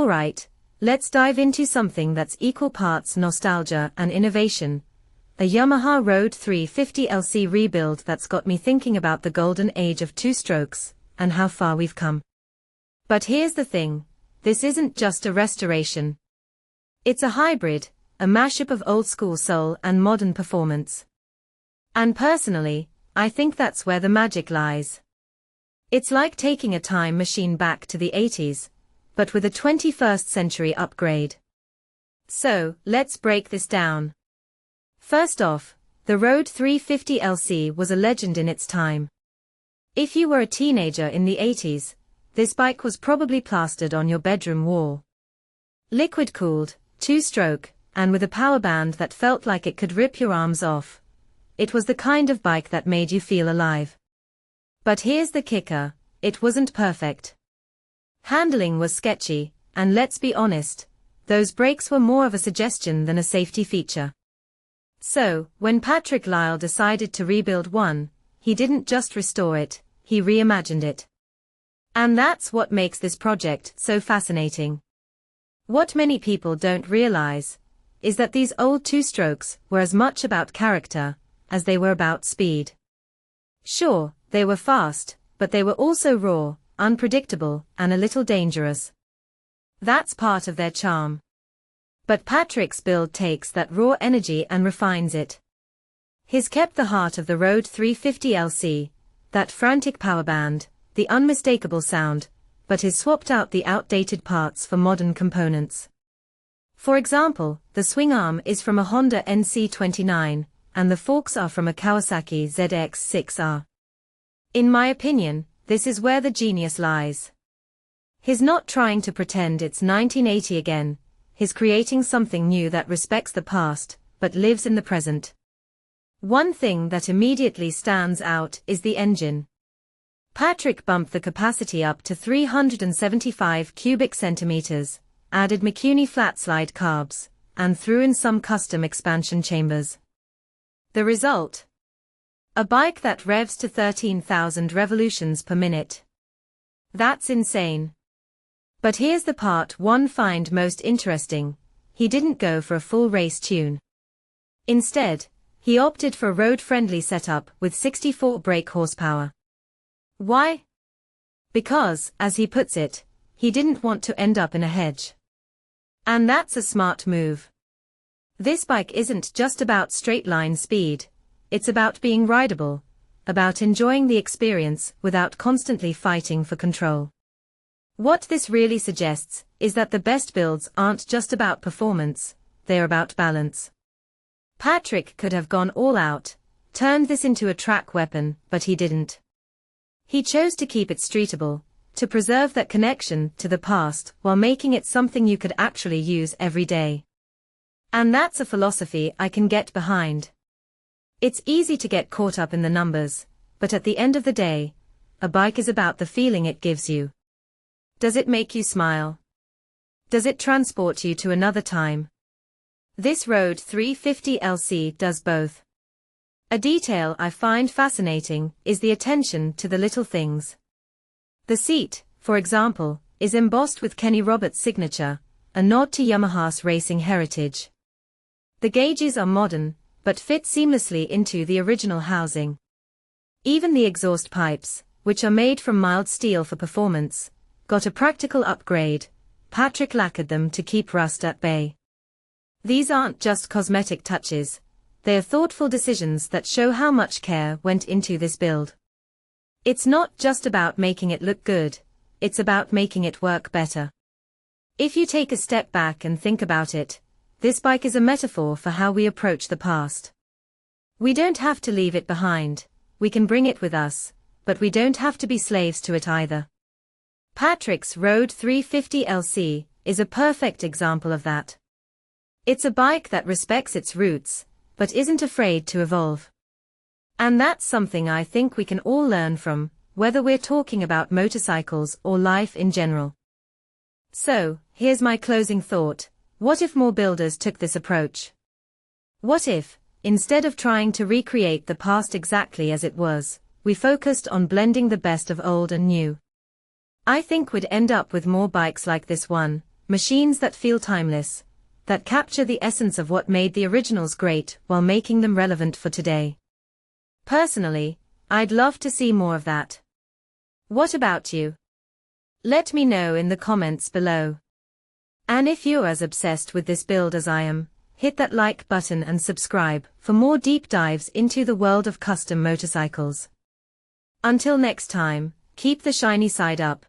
Alright, let's dive into something that's equal parts nostalgia and innovation. A Yamaha RD350LC rebuild that's got me thinking about the golden age of two-strokes, and how far we've come. But here's the thing, this isn't just a restoration. It's a hybrid, a mashup of old-school soul and modern performance. And personally, I think that's where the magic lies. It's like taking a time machine back to the 80s, but with a 21st century upgrade. So, let's break this down. First off, the RD350LC was a legend in its time. If you were a teenager in the 80s, this bike was probably plastered on your bedroom wall. Liquid-cooled, two-stroke, and with a power band that felt like it could rip your arms off. It was the kind of bike that made you feel alive. But here's the kicker, it wasn't perfect. Handling was sketchy, and let's be honest, those brakes were more of a suggestion than a safety feature. So, when Patrick Lyle decided to rebuild one, he didn't just restore it, he reimagined it. And that's what makes this project so fascinating. What many people don't realize is that these old two-strokes were as much about character as they were about speed. Sure, they were fast, but they were also raw, unpredictable, and a little dangerous. That's part of their charm. But Patrick's build takes that raw energy and refines it. He's kept the heart of the RD350LC, that frantic power band, the unmistakable sound, but has swapped out the outdated parts for modern components. For example, the swing arm is from a Honda NC29, and the forks are from a Kawasaki ZX6R. In my opinion, this is where the genius lies. He's not trying to pretend it's 1980 again, he's creating something new that respects the past, but lives in the present. One thing that immediately stands out is the engine. Patrick bumped the capacity up to 375 cubic centimeters, added McCuney flat-slide carbs, and threw in some custom expansion chambers. The result? A bike that revs to 13,000 revolutions per minute. That's insane. But here's the part one find most interesting, he didn't go for a full race tune. Instead, he opted for a road-friendly setup with 64 brake horsepower. Why? Because, as he puts it, he didn't want to end up in a hedge. And that's a smart move. This bike isn't just about straight-line speed, it's about being rideable, about enjoying the experience without constantly fighting for control. What this really suggests is that the best builds aren't just about performance, they're about balance. Patrick could have gone all out, turned this into a track weapon, but he didn't. He chose to keep it streetable, to preserve that connection to the past while making it something you could actually use every day. And that's a philosophy I can get behind. It's easy to get caught up in the numbers, but at the end of the day, a bike is about the feeling it gives you. Does it make you smile? Does it transport you to another time? This RD350LC does both. A detail I find fascinating is the attention to the little things. The seat, for example, is embossed with Kenny Roberts' signature, a nod to Yamaha's racing heritage. The gauges are modern, but fit seamlessly into the original housing. Even the exhaust pipes, which are made from mild steel for performance, got a practical upgrade. Patrick lacquered them to keep rust at bay. These aren't just cosmetic touches, they are thoughtful decisions that show how much care went into this build. It's not just about making it look good, it's about making it work better. If you take a step back and think about it, this bike is a metaphor for how we approach the past. We don't have to leave it behind, we can bring it with us, but we don't have to be slaves to it either. Patrick's RD350LC is a perfect example of that. It's a bike that respects its roots, but isn't afraid to evolve. And that's something I think we can all learn from, whether we're talking about motorcycles or life in general. So, here's my closing thought. What if more builders took this approach? What if, instead of trying to recreate the past exactly as it was, we focused on blending the best of old and new? I think we'd end up with more bikes like this one, machines that feel timeless, that capture the essence of what made the originals great while making them relevant for today. Personally, I'd love to see more of that. What about you? Let me know in the comments below. And if you're as obsessed with this build as I am, hit that like button and subscribe for more deep dives into the world of custom motorcycles. Until next time, keep the shiny side up.